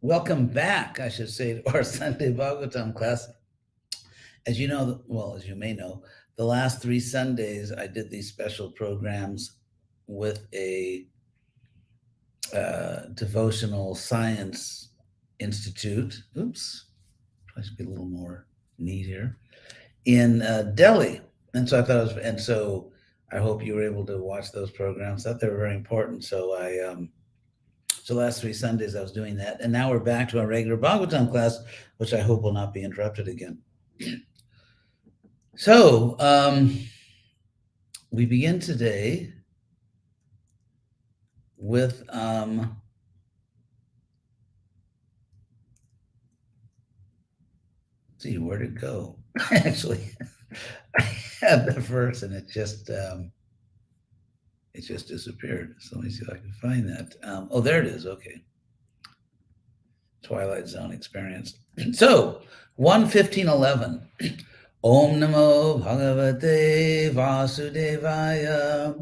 Welcome back, I should say, to our Sunday Bhagavatam class. As you know, as you may know, the last 3 Sundays I did these special programs with a devotional science institute. Oops, probably should be a little more neat here in Delhi, and so I thought it was, and so I hope you were able to watch those programs. I thought they were very important. So last 3 Sundays I was doing that, and now we're back to our regular Bhagavatam class, which I hope will not be interrupted again. So we begin today with let's see, where'd it go? Actually, I had the verse and it just disappeared. So let me see if I can find that. Oh, there it is. Okay. Twilight Zone experience. So 1:15:11. Om Namo Bhagavate Vasudevaya.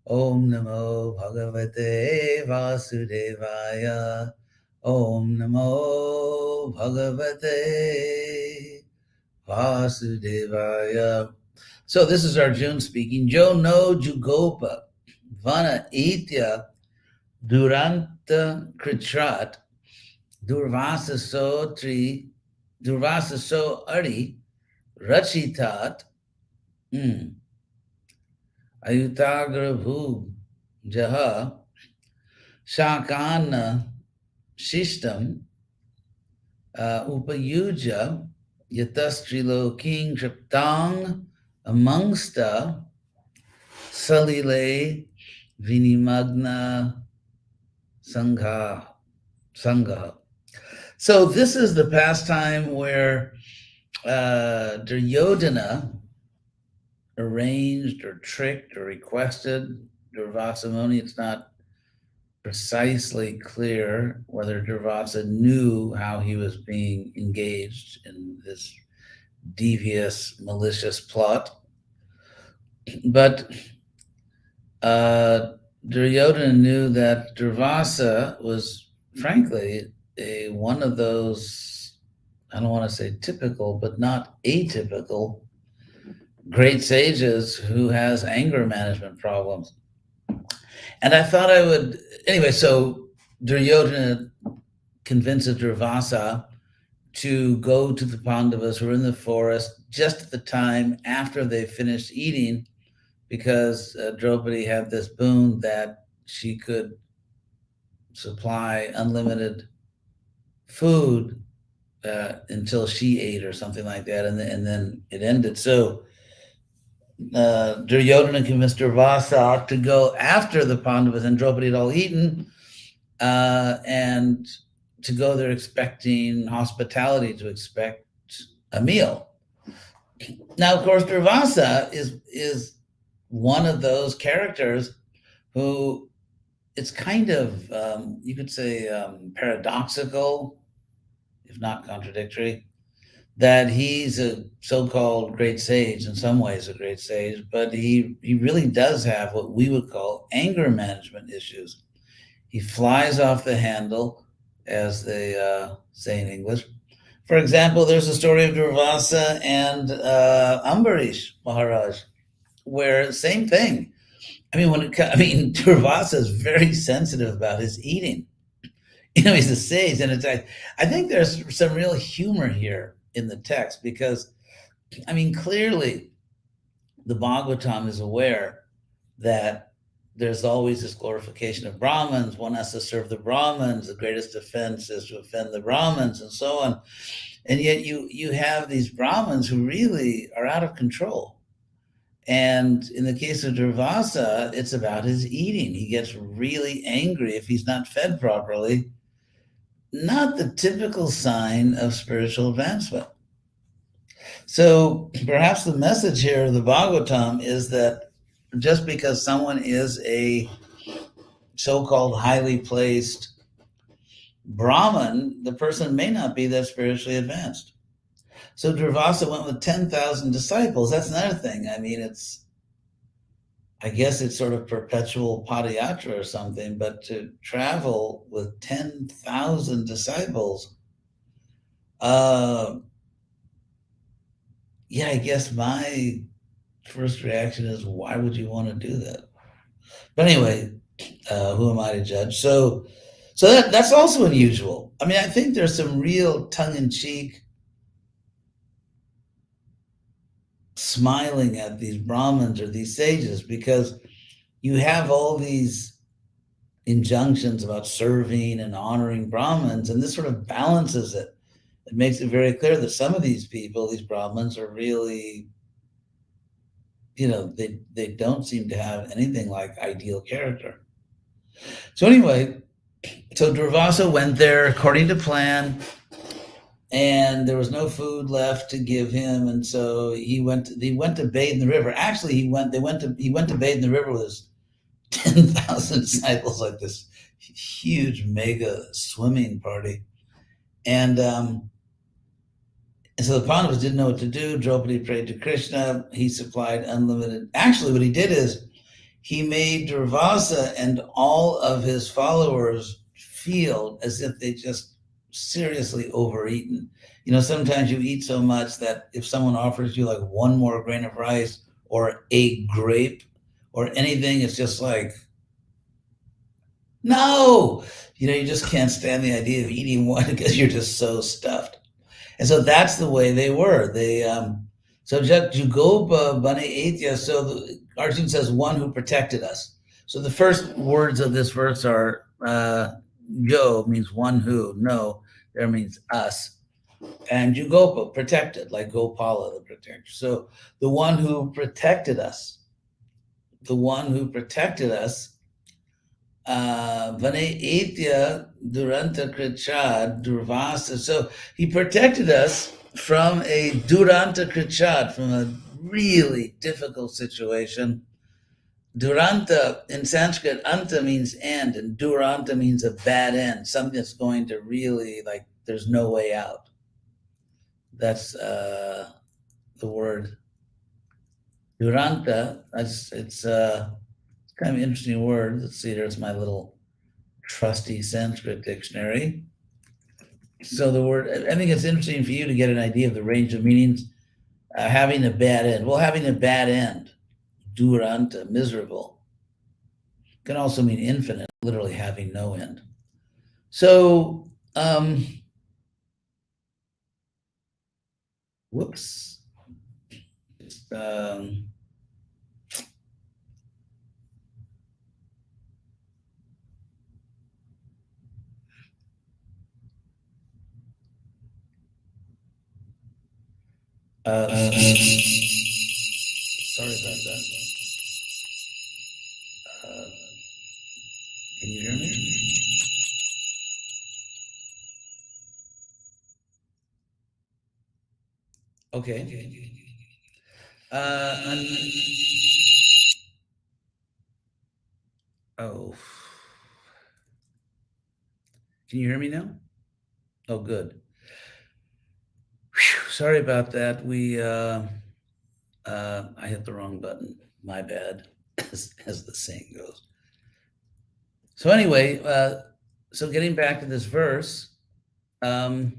Om Namo Bhagavate Vasudevaya. Om Namo Bhagavate Vasudevaya. So this is Arjuna speaking. Jo no Jugopa Vana Itya Duranta Kritrat Durvasa so Ari Rachitat Ayutagra Bhu Jaha Shakana Shishtam Upayuja Yatastrilo King Triptang Amongsta Salile Vinimagna Sangha. So this is the pastime where Duryodhana arranged or tricked or requested Durvasa Muni. It's not precisely clear whether Durvasa knew how he was being engaged in this devious, malicious plot. But Duryodhana knew that Durvasa was, frankly, one of those, I don't want to say typical, but not atypical great sages who has anger management problems. And I thought I would, anyway, so Duryodhana convinces Durvasa to go to the Pandavas who are in the forest just at the time after they finished eating, because Draupadi had this boon that she could supply unlimited food until she ate or something like that, and then it ended. So Duryodhana convinced Durvasa to go after the Pandavas and Draupadi had all eaten, and to go there expecting hospitality, to expect a meal. Now, of course, Durvasa is one of those characters who, it's kind of, you could say, paradoxical, if not contradictory, that he's a so-called great sage, in some ways a great sage, but he really does have what we would call anger management issues. He flies off the handle, as they say in English. For example, there's a story of Durvasa and Ambarish Maharaj, where same thing. Durvasa is very sensitive about his eating. He's a sage, and I think there's some real humor here in the text, because, clearly the Bhagavatam is aware that there's always this glorification of Brahmins. One has to serve the Brahmins. The greatest offense is to offend the Brahmins, and so on. And yet you have these Brahmins who really are out of control. And in the case of Durvasa, it's about his eating. He gets really angry if he's not fed properly. Not the typical sign of spiritual advancement. So perhaps the message here of the Bhagavatam is that just because someone is a so-called highly placed Brahmin, the person may not be that spiritually advanced. So Durvasa went with 10,000 disciples. That's another thing. I guess it's sort of perpetual padayatra or something, but to travel with 10,000 disciples, uh, yeah, I guess my first reaction is, why would you want to do that? But anyway, who am I to judge? So that's also unusual. I mean, I think there's some real tongue-in-cheek smiling at these Brahmins or these sages, because you have all these injunctions about serving and honoring Brahmins, and this sort of balances it. It makes it very clear that some of these people, these Brahmins, are really, they don't seem to have anything like ideal character. So anyway, so Durvasa went there according to plan, and there was no food left to give him, and so he went to bathe in the river. Actually, he went to bathe in the river with his 10,000 disciples, like this huge mega swimming party. And so the Pandavas didn't know what to do. Draupadi prayed to Krishna. He supplied unlimited. Actually, what he did is he made Durvasa and all of his followers feel as if they just seriously overeaten. Sometimes you eat so much that if someone offers you like one more grain of rice or a grape or anything, it's just like, no, you just can't stand the idea of eating one because you're just so stuffed. And so that's the way they were. So Jugopa Bane Etya, so Arjuna says, one who protected us. So the first words of this verse are, Yo means one who, no, there means us. And Jugopa, protected, like Gopala, the protector. So the one who protected us, Vane Etya Duranta Krichad Durvasa. So he protected us from a Duranta Krichad, from a really difficult situation. Duranta in Sanskrit, anta means end, and Duranta means a bad end, something that's going to really, like, there's no way out. That's the word Duranta. It's kind of an interesting word. Let's see, there's my little trusty Sanskrit dictionary. So the word, I think it's interesting for you to get an idea of the range of meanings. Having a bad end. Well, having a bad end, duranta, miserable, can also mean infinite, literally having no end. So, whoops. Um, sorry about that. Can you hear me? Okay. Un- oh, can you hear me now? Oh, good. Whew, sorry about that. I hit the wrong button. My bad, as the saying goes. So anyway, so getting back to this verse, I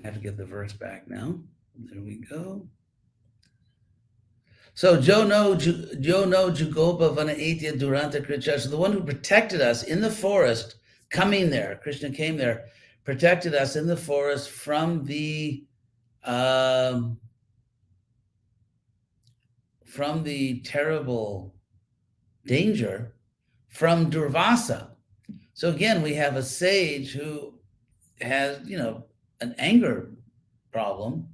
have to get the verse back now. There we go. So Jono Jugopa Vanaitya Duranta Kricha. So the one who protected us in the forest, coming there, Krishna came there, protected us in the forest from the terrible danger from Durvasa. So again, we have a sage who has, an anger problem,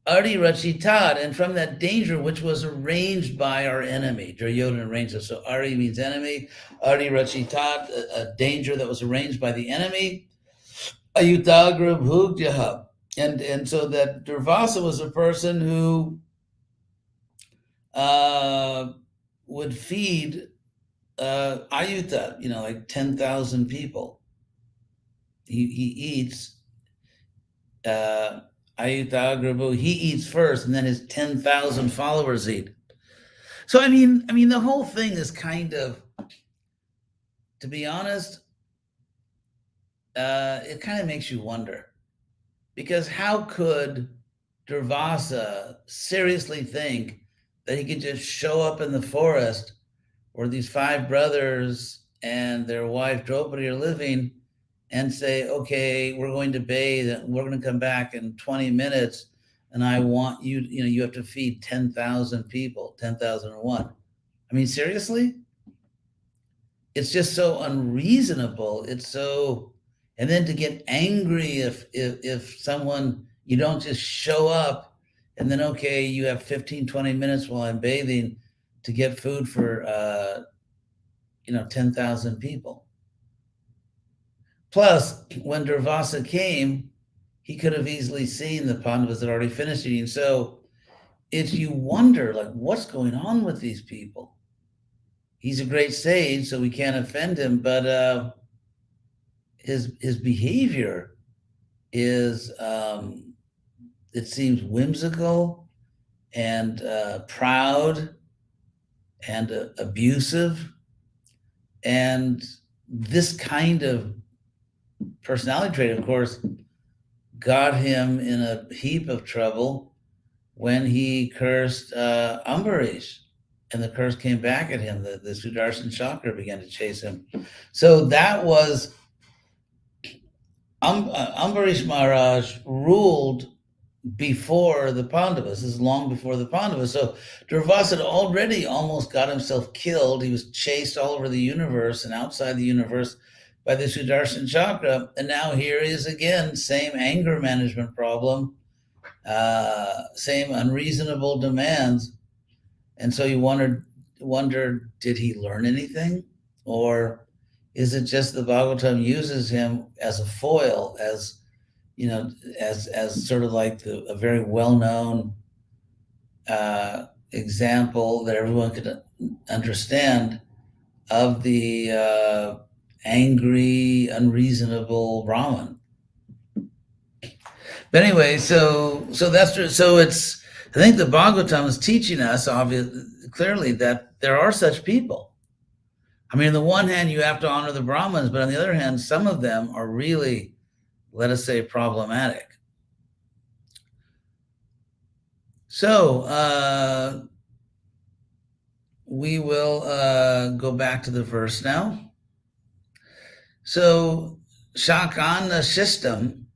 Ari Rachitad, and from that danger which was arranged by our enemy. Duryodhana arranged it. So Ari means enemy. Ari Rachitad, a danger that was arranged by the enemy. Ayutagra Bhugyaha. And so that Durvasa was a person who would feed Ayuta, like 10,000 people. He eats Ayutagrabu, he eats first, and then his 10,000 followers eat. So I mean, the whole thing is kind of, to be honest, it kind of makes you wonder, because how could Durvasa seriously think that he could just show up in the forest where these five brothers and their wife Draupadi are living and say, okay, we're going to bathe and we're going to come back in 20 minutes and I want you, you have to feed 10,000 people, 10,001. I mean, seriously? It's just so unreasonable. It's so, and then to get angry if someone, you don't just show up and then, okay, you have 15, 20 minutes while I'm bathing to get food for 10,000 people. Plus, when Durvasa came, he could have easily seen the Pandavas had already finished eating. So if you wonder, like, what's going on with these people? He's a great sage, so we can't offend him, but his behavior is, it seems whimsical and proud and abusive. And this kind of personality trait, of course, got him in a heap of trouble when he cursed Ambarish, and the curse came back at him. The Sudarshan Chakra began to chase him. So that was, Ambarish Maharaj ruled before the Pandavas. This is long before the Pandavas. So Durvasa had already almost got himself killed. He was chased all over the universe and outside the universe by the Sudarshan Chakra. And now here he is again, same anger management problem, same unreasonable demands. And so you wondered, did he learn anything? Or is it just the Bhagavatam uses him as a foil, as as sort of like a very well-known example that everyone could understand of the angry, unreasonable Brahman. But anyway, so that's true. So it's, I think the Bhagavatam is teaching us clearly that there are such people. I mean, on the one hand, you have to honor the Brahmins, but on the other hand, some of them are really, let us say, problematic. So we will go back to the verse now. So Shakana system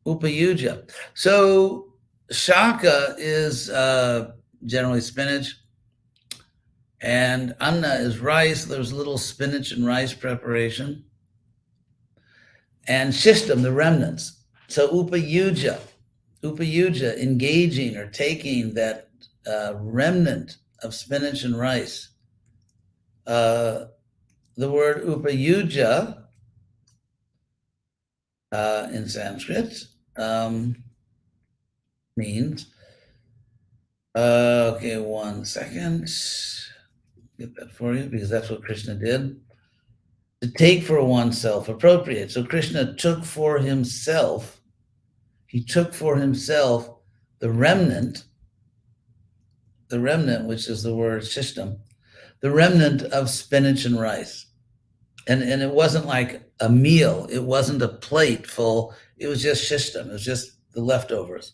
upayuja. So shaka is generally spinach, and anna is rice. There's a little spinach and rice preparation. And shishtam, the remnants. So upayuja, engaging or taking that remnant of spinach and rice. The word upayuja in Sanskrit means, okay, 1 second, get that for you, because that's what Krishna did. To take for oneself, appropriate. So Krishna took for himself, the remnant, which is the word shishtam, the remnant of spinach and rice. And it wasn't like a meal. It wasn't a plate full. It was just shishtam. It was just the leftovers,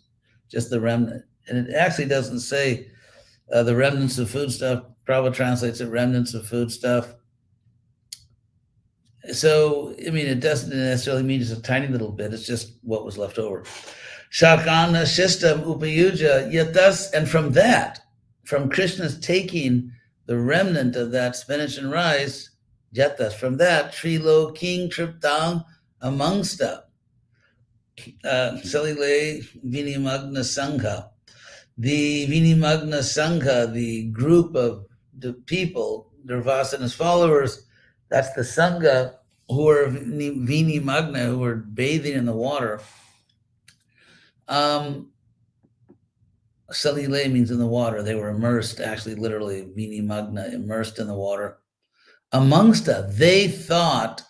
just the remnant. And it actually doesn't say the remnants of foodstuff. Prabhupada translates it remnants of foodstuff. So, I mean, it doesn't necessarily mean just a tiny little bit. It's just what was left over. Shakana shishtam upayuja, yet thus, and from Krishna's taking the remnant of that spinach and rice, yet thus, from that, Trilo King Triptang amongsta, Salile Vinimagna Sangha. The Vinimagna Sangha, the group of the people, Durvasa and his followers, that's the Sangha who are Vinimagna, who are bathing in the water. Salile means in the water. They were immersed, actually, literally, Vinimagna, immersed in the water. Amongst us, they thought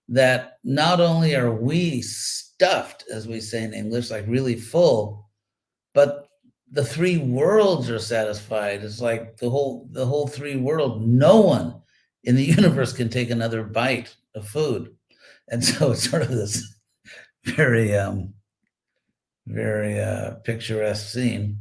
that not only are we stuffed, as we say in English, like really full, but the three worlds are satisfied. It's like the whole three world. No one in the universe can take another bite of food, and so it's sort of this very picturesque scene,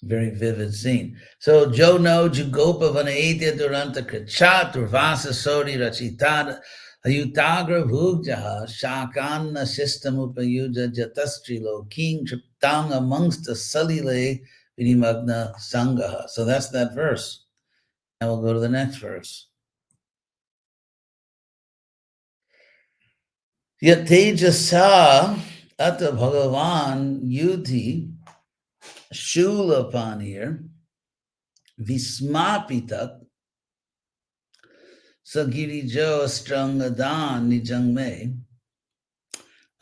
very vivid scene. So Jo no Jugopa Vanaitya Duranta Krichat Durvasa Sodi Rachitad Ayutagra Bhugjaha Shakanna System Upayuja Jatastrilo King Triptang amongst the Salile Vinimagna Sangaha. So that's that verse. And we'll go to the next verse. Yat Tejasa Atta Bhagavan Yuti Shula Panir Vismapitak Sagirijo Astrangadan Nijangme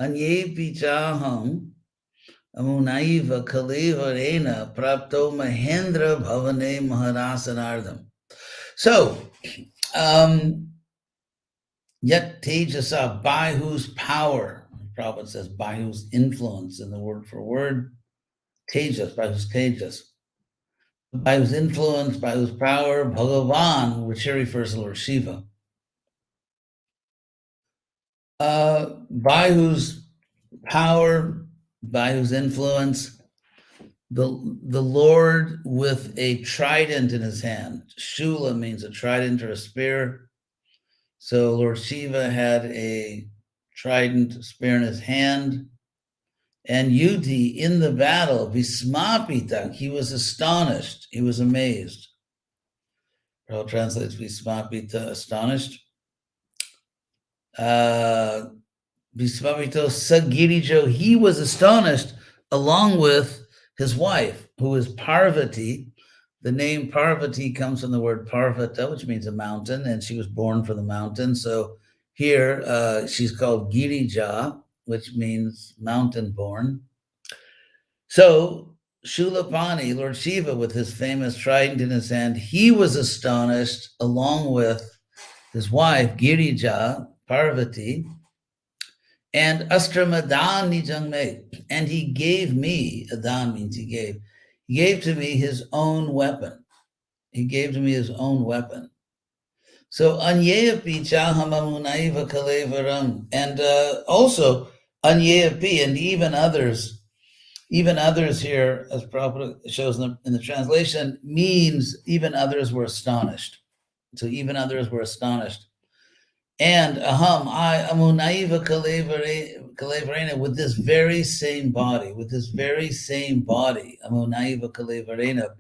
Anye Pichaham Amunaiva Kalevarena Prapto Mahendra Bhavane Maharasanardam. So, Yet Tejasa, by whose power, Prabhupada says, by whose influence in the word for word, Tejas, by whose Tejas, by whose influence, by whose power, Bhagavan, which here refers to Lord Shiva, by whose power, by whose influence, the Lord with a trident in his hand. Shula means a trident or a spear. So Lord Shiva had a trident, a spear in his hand. And Yuti in the battle, Vismapitak, he was astonished, he was amazed. Prabhupada translates Vismapita, astonished. Vismapito Sagirijo, he was astonished along with his wife, who is Parvati. The name Parvati comes from the word Parvata, which means a mountain, and she was born from the mountain. So here she's called Girija, which means mountain born. So Shulapani, Lord Shiva, with his famous trident in his hand, he was astonished along with his wife, Girija, Parvati, and Astramadan Nijangme. And he gave me, Adan means he gave to me his own weapon. He gave to me his own weapon. So Anyeyapi Chahamamunaiva Kalevaram. And also Anyeyapi and even others here, as Prabhupada shows in the translation, means even others were astonished. So even others were astonished. And aham, I amunaiva kalevarena, with this very same body, amunaiva kalevarena,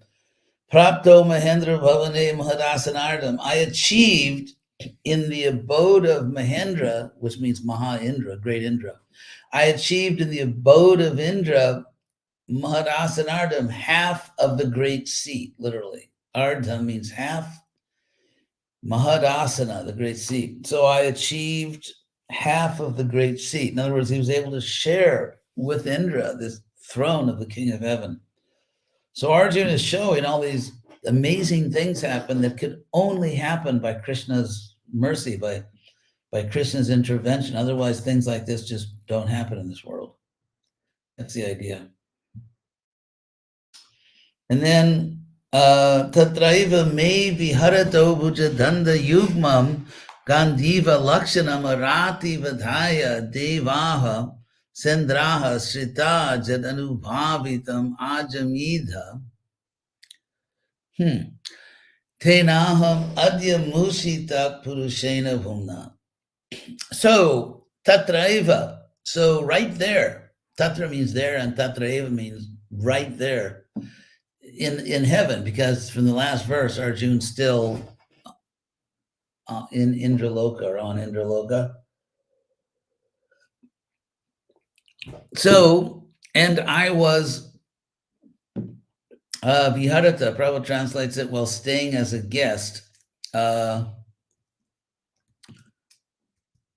prapto mahendra bhavane mahadasanardam, I achieved in the abode of Mahendra, which means Maha Indra, great Indra, I achieved in the abode of Indra, Mahadasanardam, half of the great seat, literally. Ardha means half. Mahadasana, the great seat. So I achieved half of the great seat. In other words, he was able to share with Indra this throne of the King of Heaven. So Arjuna is showing all these amazing things happen that could only happen by Krishna's mercy, by Krishna's intervention. Otherwise, things like this just don't happen in this world. That's the idea. And then Tatraiva me viharato bhujadanda yugmam Gandhiva lakshanam arati vadhaya devaha sendraha shrita jadanubhavitam ajamidha tenaham adya musita purushena bhumna. So tatraiva, so right there, tatra means there and tatraiva means right there. In heaven, because from the last verse, Arjuna's still in Indraloka or on Indraloka. So, and I was Viharata, Prabhupada translates it, while staying as a guest. It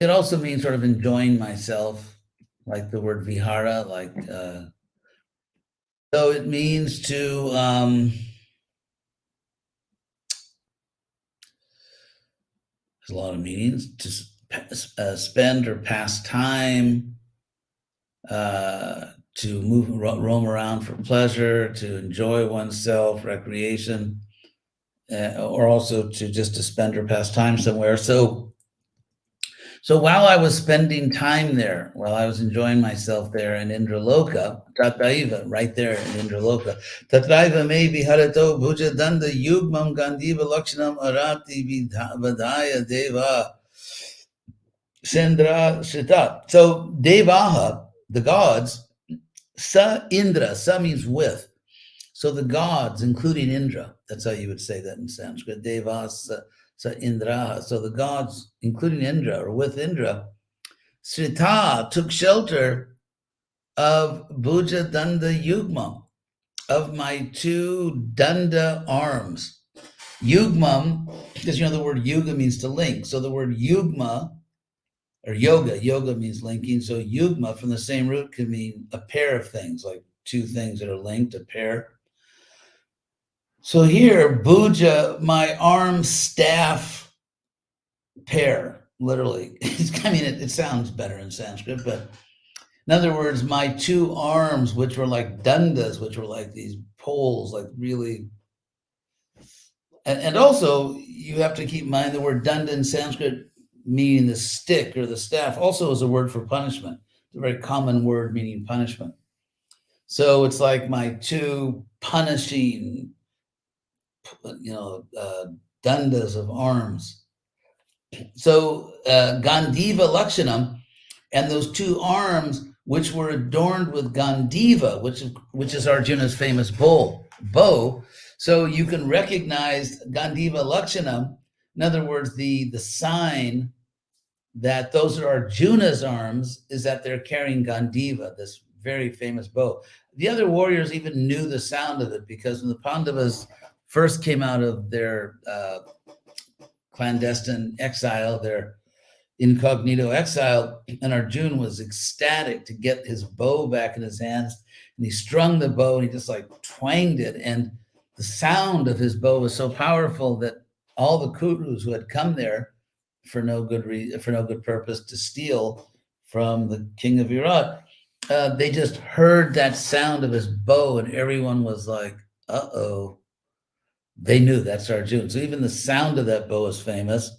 also means sort of enjoying myself, like the word vihara, like so it means to there's a lot of meanings, to spend or pass time, to move, roam around for pleasure, to enjoy oneself, recreation, or also to spend or pass time somewhere. So while I was spending time there, while I was enjoying myself there in Indraloka, Tatraiva, right there in Indraloka, Tatraiva me viharato bhuja danda yugmam gandiva lakshanam arati vidhaya deva sendra shita. So devaha, the gods, sa Indra, sa means with. So the gods, including Indra, that's how you would say that in Sanskrit, devas sa Indra. So the gods, including Indra or with Indra, Srita took shelter of Bhuja Danda Yugmam, of my two Danda arms. Yugmam, because the word yuga means to link. So the word yugma or yoga means linking. So yugma from the same root can mean a pair of things, like two things that are linked, a pair. So here, Bhuja, my arm staff pair, literally. I mean, it sounds better in Sanskrit, but in other words, my two arms, which were like dandas, which were like these poles, like really. And also, you have to keep in mind the word danda in Sanskrit, meaning the stick or the staff, also is a word for punishment. It's a very common word meaning punishment. So it's like my two punishing, dandas of arms. So Gandiva Lakshanam, and those two arms which were adorned with Gandiva, which is Arjuna's famous bow. So you can recognize Gandiva Lakshanam. In other words, the sign that those are Arjuna's arms is that they're carrying Gandiva, this very famous bow. The other warriors even knew the sound of it, because when the Pandavas first came out of their clandestine exile, their incognito exile, and Arjuna was ecstatic to get his bow back in his hands, and he strung the bow and he just like twanged it, and the sound of his bow was so powerful that all the Kurus who had come there for no good purpose to steal from the king of Virat, they just heard that sound of his bow, and everyone was like, uh-oh. They knew that's Arjuna. So even the sound of that bow is famous.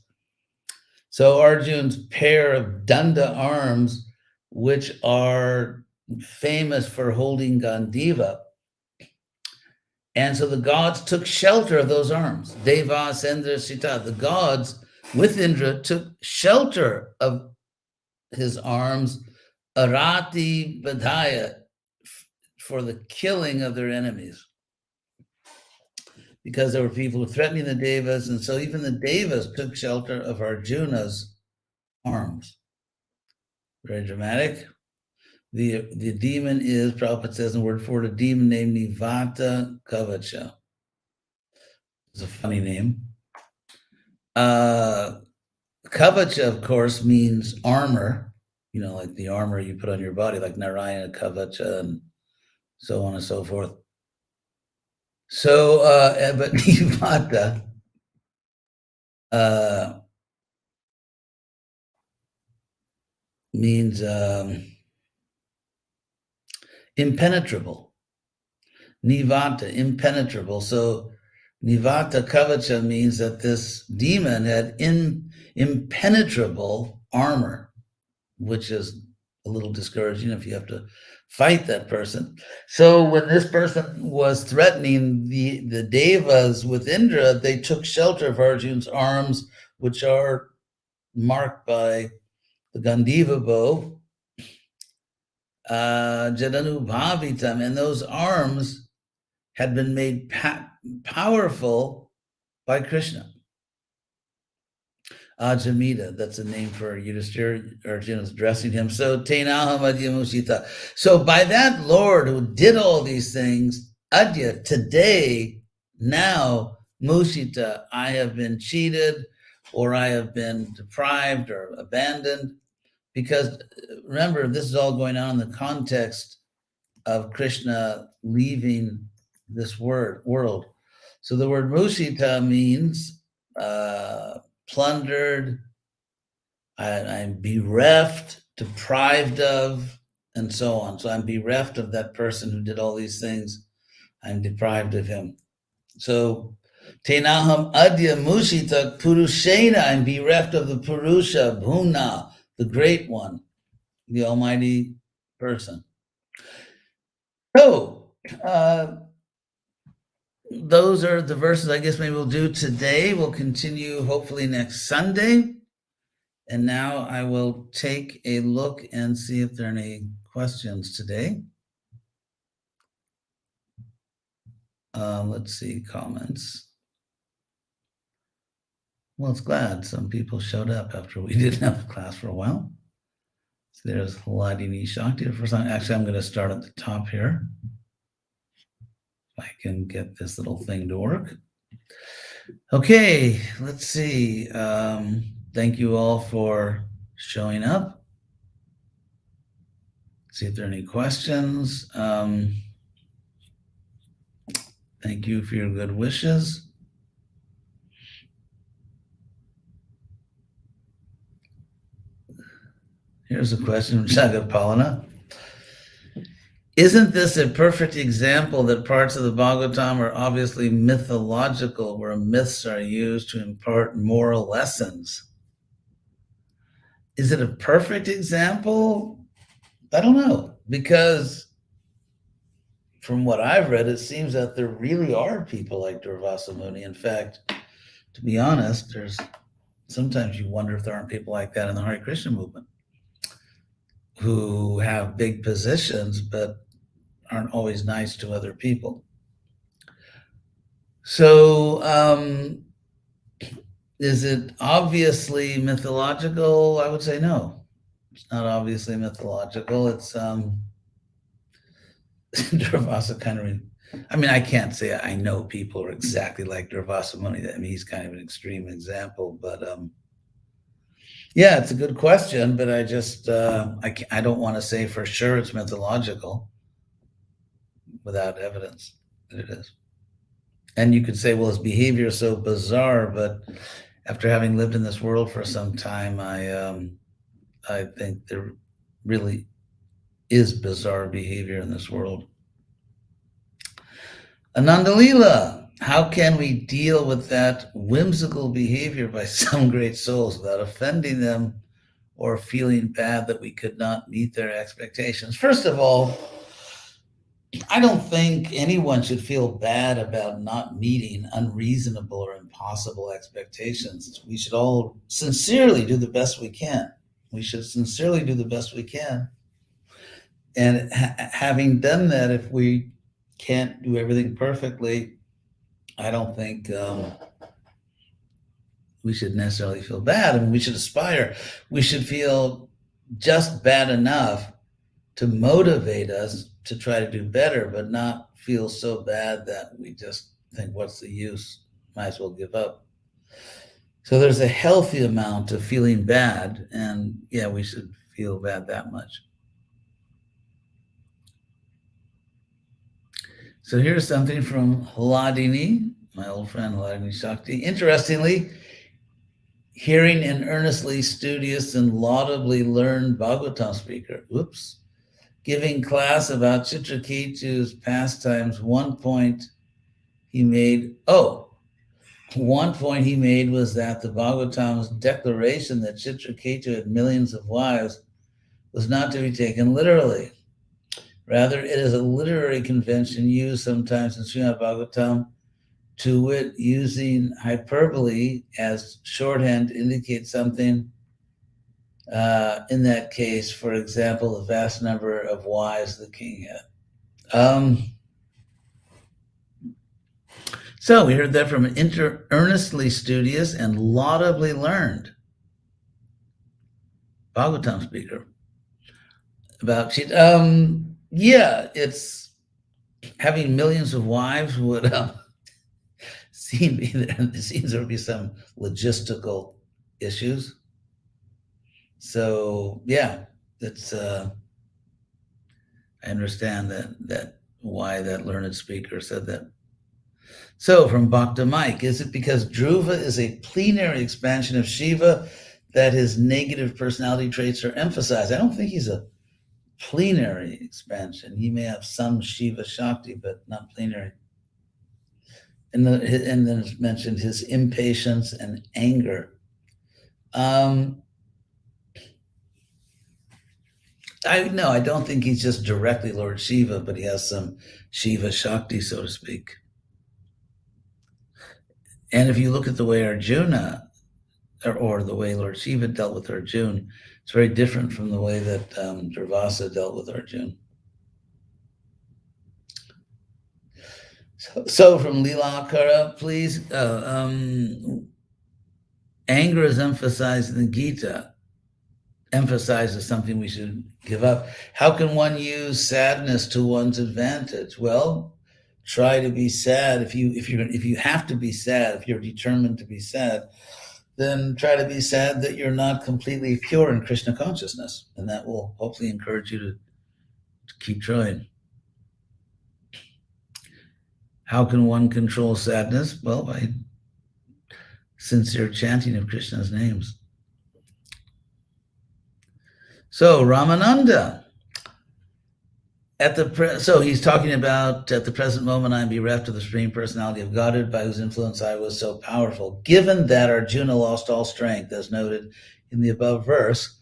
So Arjuna's pair of danda arms, which are famous for holding Gandiva. And so the gods took shelter of those arms. Devas, Indra, Sita. The gods with Indra took shelter of his arms, Arati Badhaya, for the killing of their enemies. Because there were people threatening the Devas, and so even the Devas took shelter of Arjuna's arms. Very dramatic. The demon is, Prabhupada says in word for it, a demon named Nivata Kavacha. It's a funny name. Kavacha, of course, means armor, like the armor you put on your body, like Narayana Kavacha and so on and so forth. So, but Nivata, means impenetrable. Nivata, impenetrable. So Nivata Kavacha means that this demon had impenetrable armor, which is a little discouraging if you have to fight that person. So when this person was threatening the Devas with Indra, they took shelter of Arjuna's arms, which are marked by the Gandiva bow, Jadanu Bhavitam, and those arms had been made powerful by Krishna. Ajamita, that's a name for Yudhishthira. Arjuna's addressing him. So Tenaham Adya Mushita. So by that Lord who did all these things, Adya, today, now, Mushita, I have been cheated, or I have been deprived or abandoned. Because remember, this is all going on in the context of Krishna leaving this world. So the word Mushita means plundered, I'm bereft, deprived of, and so on. So I'm bereft of that person who did all these things. I'm deprived of him. So Tenaham Adya Mushita Purushena, I'm bereft of the Purusha, Bhuna, the great one, the almighty person. So those are the verses I guess maybe we'll do today. We'll continue hopefully next Sunday. And now I will take a look and see if there are any questions today. Let's see, comments. Well, it's glad some people showed up after we didn't have a class for a while. So there's Hladini Shakti. Actually, I'm going to start at the top here. If I can get this little thing to work. Okay, let's see. Thank you all for showing up. See if there are any questions. Thank you for your good wishes. Here's a question from Jagapalana. Isn't this a perfect example that parts of the Bhagavatam are obviously mythological, where myths are used to impart moral lessons? Is it a perfect example? I don't know, because from what I've read, it seems that there really are people like Durvasa Muni. In fact, to be honest, sometimes you wonder if there aren't people like that in the Hare Krishna movement who have big positions but aren't always nice to other people. So is it obviously mythological? I would say no. It's not obviously mythological. It's Durvasa kind of, I can't say I know people who are exactly like Durvasa Muni. He's kind of an extreme example, but yeah, it's a good question, but I just, I don't want to say for sure it's mythological without evidence that it is. And you could say, well, his behavior is so bizarre, but after having lived in this world for some time, I think there really is bizarre behavior in this world. Anandalila, how can we deal with that whimsical behavior by some great souls without offending them or feeling bad that we could not meet their expectations? First of all, I don't think anyone should feel bad about not meeting unreasonable or impossible expectations. We should all sincerely do the best we can. We should sincerely do the best we can. And having done that, if we can't do everything perfectly, I don't think we should necessarily feel bad. We should aspire. We should feel just bad enough to motivate us to try to do better, but not feel so bad that we just think, what's the use? Might as well give up. So there's a healthy amount of feeling bad, and yeah, we should feel bad that much. So here's something from Hladini, my old friend Hladini Shakti. Interestingly, hearing an earnestly studious and laudably learned Bhagavatam speaker, giving class about Chitraketu's pastimes, one point he made was that the Bhagavatam's declaration that Chitraketu had millions of wives was not to be taken literally. Rather, it is a literary convention used sometimes in Srimad-Bhagavatam, to wit, using hyperbole as shorthand to indicate something. In that case, for example, the vast number of wives the king had. So we heard that from an earnestly studious and laudably learned Bhagavatam speaker about it's having millions of wives would it seems there would be some logistical issues. So yeah, it's I understand that why that learned speaker said that. So from Bhakta Mike, is it because Dhruva is a plenary expansion of Shiva that his negative personality traits are emphasized? I don't think he's a plenary expansion. He may have some Shiva Shakti, but not plenary. And then it's mentioned his impatience and anger. I don't think he's just directly Lord Shiva, but he has some Shiva Shakti, so to speak. And if you look at the way Arjuna, or the way Lord Shiva dealt with Arjuna, it's very different from the way that Durvasa dealt with Arjuna. So from Leelakara, please, anger is emphasized in the Gita, emphasizes something we should give up. How can one use sadness to one's advantage? Well, try to be sad. If you have to be sad, if you're determined to be sad, then try to be sad that you're not completely pure in Krishna consciousness, and that will hopefully encourage you to keep trying. How can one control sadness? Well, by sincere chanting of Krishna's names. So Ramananda, so he's talking about, at the present moment I am bereft of the Supreme Personality of Godhead, by whose influence I was so powerful. Given that Arjuna lost all strength, as noted in the above verse,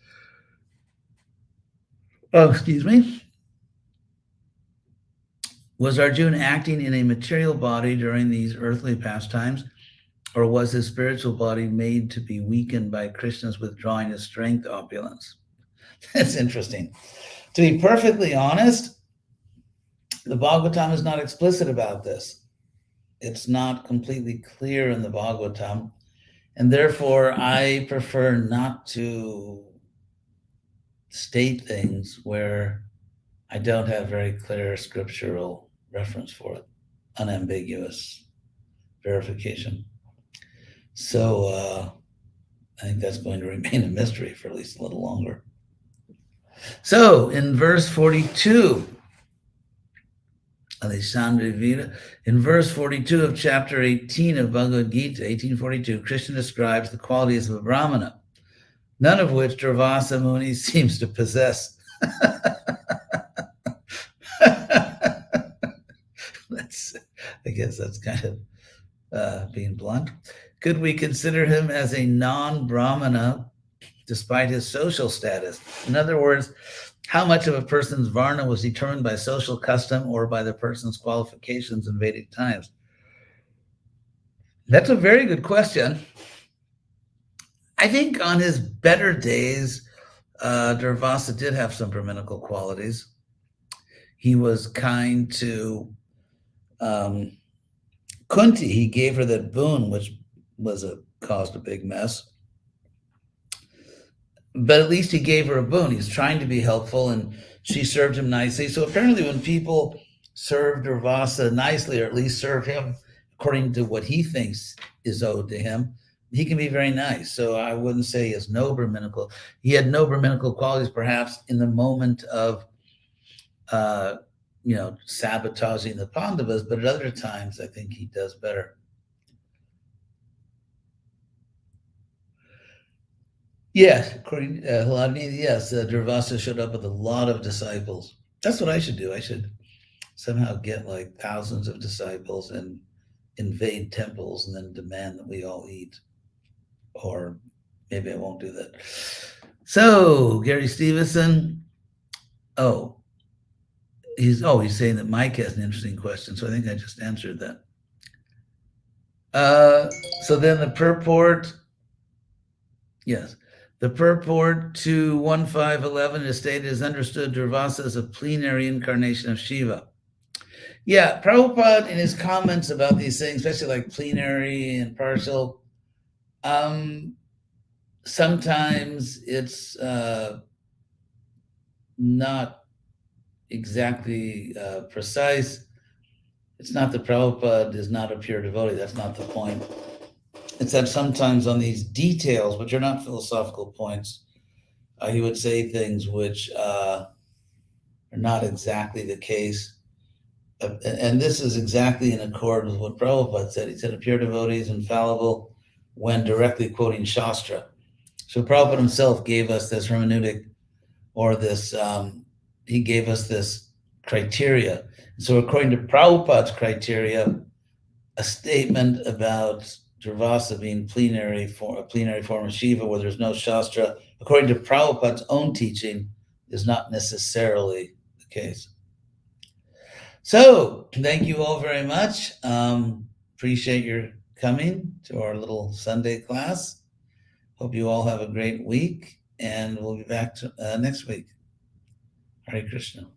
was Arjuna acting in a material body during these earthly pastimes, or was his spiritual body made to be weakened by Krishna's withdrawing his strength opulence? That's interesting. To be perfectly honest, the Bhagavatam is not explicit about this. It's not completely clear in the Bhagavatam, and therefore I prefer not to state things where I don't have very clear scriptural reference for it, unambiguous verification. So I think that's going to remain a mystery for at least a little longer. So in verse 42, in verse 42 of chapter 18 of Bhagavad Gita, 1842, Krishna describes the qualities of a Brahmana, none of which Durvasa Muni seems to possess. I guess that's kind of being blunt. Could we consider him as a non-Brahmana despite his social status? In other words, how much of a person's varna was determined by social custom or by the person's qualifications in Vedic times? That's a very good question. I think on his better days, Durvasa did have some Brahminical qualities. He was kind to Kunti. He gave her that boon, which caused a big mess. But at least he gave her a boon. He was trying to be helpful, and she served him nicely. So apparently when people serve Durvasa nicely, or at least serve him according to what he thinks is owed to him, he can be very nice. So I wouldn't say he has no Brahminical. He had no Brahminical qualities, perhaps, in the moment of sabotaging the Pandavas, but at other times I think he does better. Yes, according to Hladni, yes, Durvasa showed up with a lot of disciples. That's what I should do. I should somehow get like thousands of disciples and invade temples and then demand that we all eat. Or maybe I won't do that. So Gary Stevenson, he's saying that Mike has an interesting question. So I think I just answered that. So then the purport, yes. The purport to 1.5.11 is stated as understood Durvasa as a plenary incarnation of Shiva. Yeah, Prabhupada in his comments about these things, especially like plenary and partial, sometimes it's not exactly precise. It's not that Prabhupada is not a pure devotee. That's not the point. It's that sometimes on these details, which are not philosophical points, he would say things which are not exactly the case. And this is exactly in accord with what Prabhupada said. He said a pure devotee is infallible when directly quoting Shastra. So Prabhupada himself gave us this hermeneutic, or this he gave us this criteria. So according to Prabhupada's criteria, a statement about Durvasa being a plenary form of Shiva where there's no Shastra, according to Prabhupada's own teaching, is not necessarily the case. So thank you all very much. Appreciate your coming to our little Sunday class. Hope you all have a great week, and we'll be back next week. Hare Krishna.